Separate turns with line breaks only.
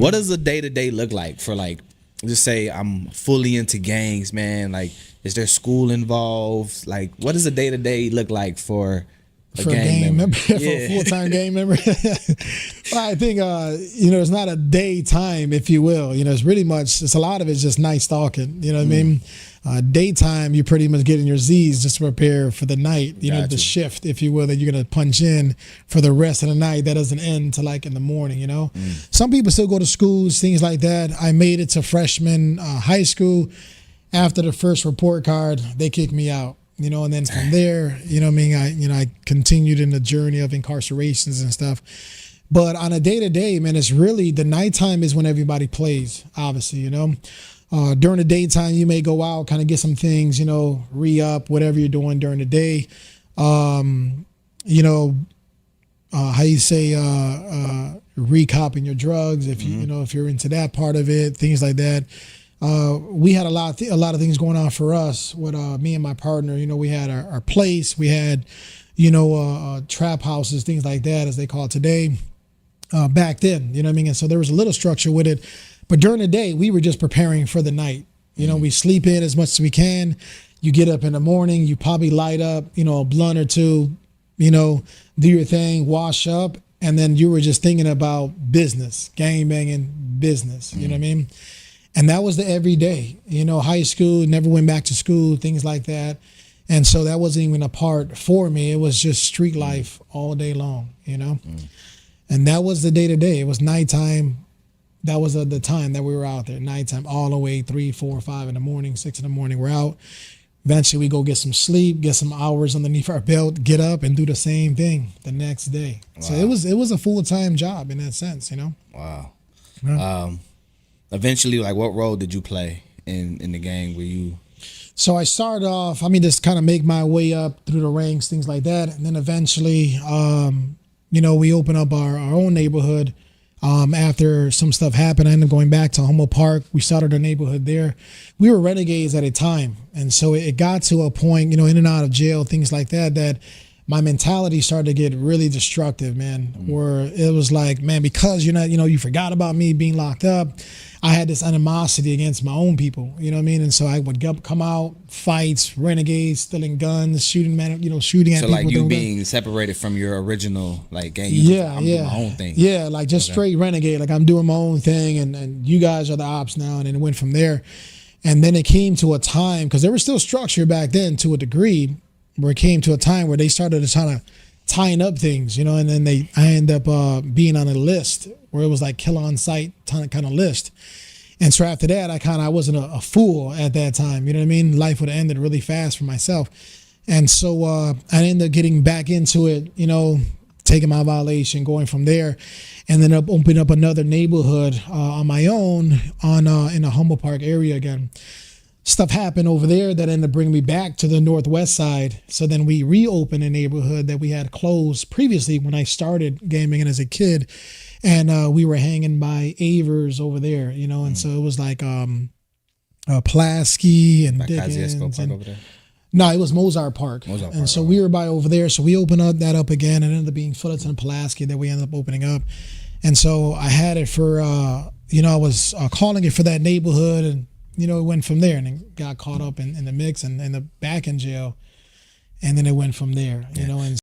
What does a day to day look like for like, just say I'm fully into gangs, man? Like, is there school involved? Like, what does a day to day look like for a gang member?
For a full-time gang member? Well, I think it's not a daytime, if you will. It's really much. It's a lot of it's just night stalking. You know what I mean? Daytime, you're pretty much getting your Z's just to prepare for the night. The shift, if you will, that you're gonna punch in for the rest of the night. That doesn't end till like in the morning. Some people still go to schools, things like that. I made it to freshman high school. After the first report card, they kicked me out. And then from there, I continued in the journey of incarcerations and stuff. But on a day to day, man, it's really the nighttime is when everybody plays, obviously, During the daytime, you may go out, kind of get some things, re-up, whatever you're doing during the day. How you say, recopping your drugs, if you, if you're into that part of it, things like that. We had a lot of things going on for us with me and my partner. We had our place, we had, trap houses, things like that, as they call it today. Back then, And so there was a little structure with it. But during the day, we were just preparing for the night. We sleep in as much as we can. You get up in the morning, you probably light up, a blunt or two, do your thing, wash up, and then you were just thinking about business, gang banging business. You know what I mean? And that was the everyday, high school, never went back to school, things like that. And so that wasn't even a part for me. It was just street life all day long, And that was the day to day. It was nighttime. That was the time that we were out there, nighttime, all the way 3, 4, 5 in the morning, 6 in the morning. We're out. Eventually, we go get some sleep, get some hours underneath our belt, get up and do the same thing the next day. Wow. So it was a full-time job in that sense,
Wow.
Yeah.
Eventually, like, what role did you play in the gang? Were you?
So I started off, just kind of make my way up through the ranks, things like that. And then eventually, we opened up our own neighborhood. After some stuff happened, I ended up going back to Humboldt Park. We started a neighborhood there. We were renegades at a time. And so it got to a point, in and out of jail, things like that, that my mentality started to get really destructive, man, where it was like, man, because you're not, you forgot about me being locked up. I had this animosity against my own people, you know what I mean? And so I would come out, fights, renegades, stealing guns, shooting shooting at people.
So like you being separated from your original like gang, I'm doing my own thing.
Yeah, like just straight renegade, like I'm doing my own thing and you guys are the ops now, and then it went from there. And then it came to a time, because there was still structure back then to a degree, where it came to a time where they started to kind of tying up things, and then I ended up being on a list where it was like kill on sight kind of list. And so after that, I wasn't a fool at that time. You know what I mean? Life would have ended really fast for myself. And so I ended up getting back into it, taking my violation, going from there, and then opening up another neighborhood on my own in the Humboldt Park area again. Stuff happened over there that ended up bringing me back to the Northwest side. So then we reopened a neighborhood that we had closed previously when I started gaming as a kid. And we were hanging by Avers over there, and so it was like Pulaski and Dickens.
Park over there?
No, it was Mozart Park. And so we were by over there. So we opened up that up again, and it ended up being Fullerton and Pulaski that we ended up opening up. And so I had it for, I was calling it for that neighborhood, and, it went from there, and then got caught up in the mix and ended up back in jail. And then it went from there, and